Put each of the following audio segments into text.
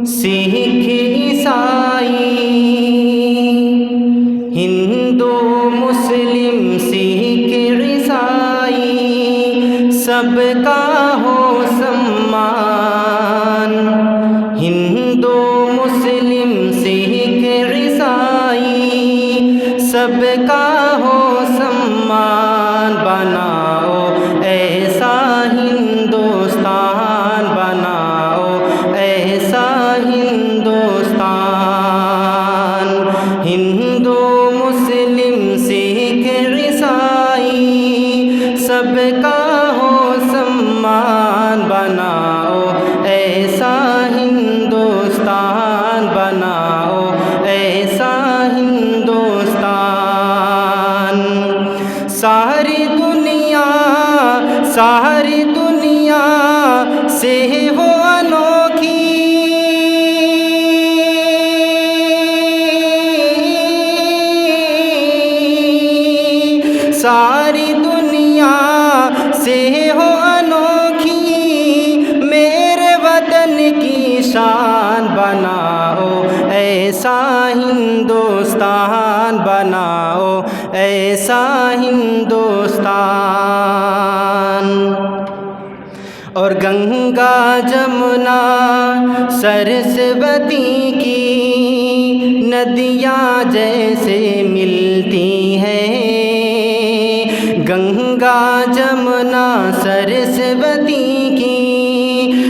سکھ عیسائی، ہندو مسلم سکھ عیسائی، سب کا ہو سمان۔ ہندو مسلم سکھ عیسائی، سب کا ہو سمان۔ بناؤ ایسا ہندوستان، بناؤ ایسا ہندوستان۔ ہندو مسلم سکھ عیسائی، سب کا ہو سمان۔ بناؤ ایسا ہندوستان، بناؤ ایسا ہندوستان۔ ساری دنیا سے وہ انوکھی، ساری دنیا سے ہو انوکھی، میرے وطن کی شان۔ بناؤ ایسا ہندوستان، بناؤ ایسا ہندوستان۔ اور گنگا جمنا سرسوتی کی ندیاں جیسے ملتی ہیں، گنگا جمنا سرسوتی کی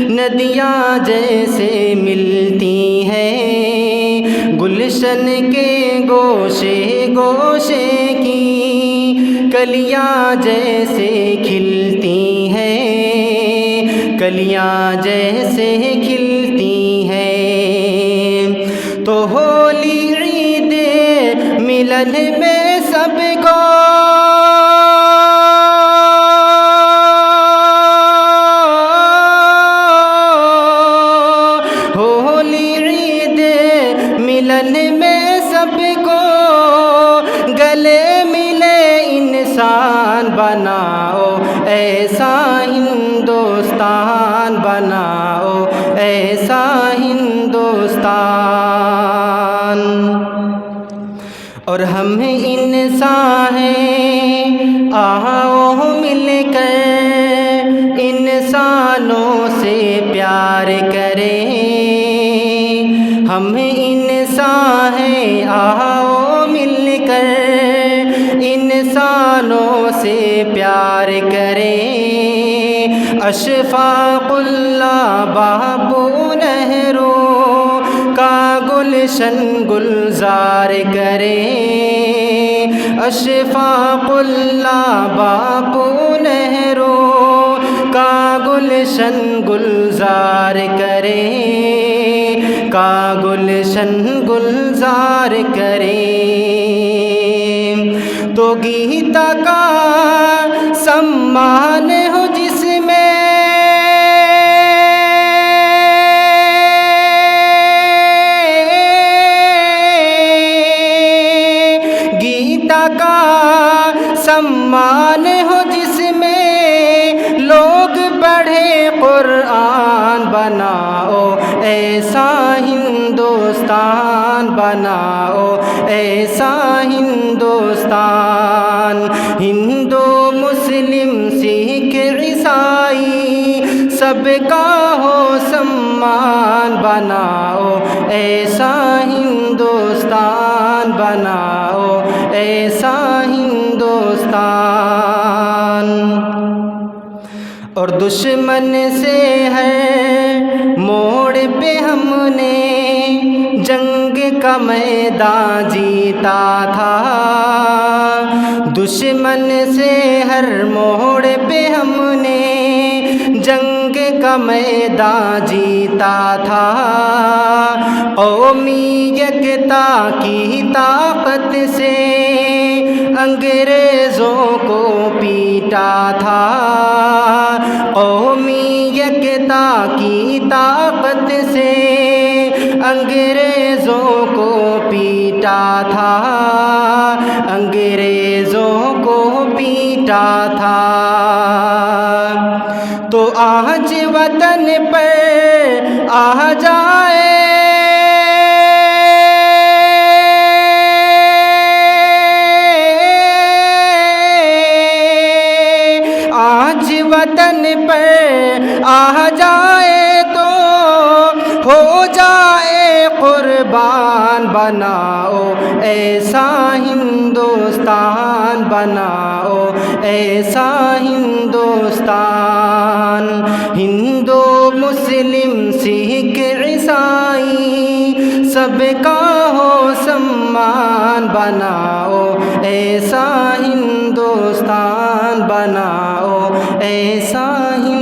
ندیاں جیسے ملتی ہیں، گلشن کے گوشے گوشے کی کلیاں جیسے کھلتی ہیں، کلیاں جیسے کھلتی ہیں۔ تو ہولی عید ملن میں سب کو ملن میں سب کو گلے ملے انسان۔ بناؤ ایسا ہندوستان، بناؤ ایسا ہندوستان۔ اور ہم انسان ہیں، آؤ مل کر انسانوں سے پیار کریں۔ ہم انسان ہیں، آؤ مل کر انسانوں سے پیار کریں۔ اشفاق اللہ بابو نہرو کا گلشن گلزار کریں۔ اشفاق اللہ بابو نہرو کا گلشن گلزار کریں، کا گلشن گلزار کریں۔ تو گیتا کا سمان ہو جس میں، گیتا کا سمان ہو جس میں لوگ پڑھے قرآن۔ بناؤ ایسا ہندوستان، بناؤ ایسا ہندوستان۔ ہندو مسلم سکھ عیسائی، سب کا ہو سمان۔ بناؤ ایسا ہندوستان، بناؤ ایسا ہندوستان۔ اور دشمن سے ہے موڑ پہ ہم نے جنگ کا میدان جیتا تھا، دشمن سے ہر موڑ پہ ہم نے جنگ کا میدان جیتا تھا۔ قومی یکتا کی طاقت سے انگریزوں کو پیٹا تھا، قومی یکتا کی طاقت سے انگریزوں کو پیٹا تھا، انگریزوں کو پیٹا تھا۔ تو آج وطن پر ہو جائے قربان، بناؤ ایسا ہندوستان، بناؤ ایسا ہندوستان۔ ہندو مسلم سکھ عیسائی سب کا ہو سمان، بناؤ ایسا ہندوستان، بناؤ ایسا ہندوستان۔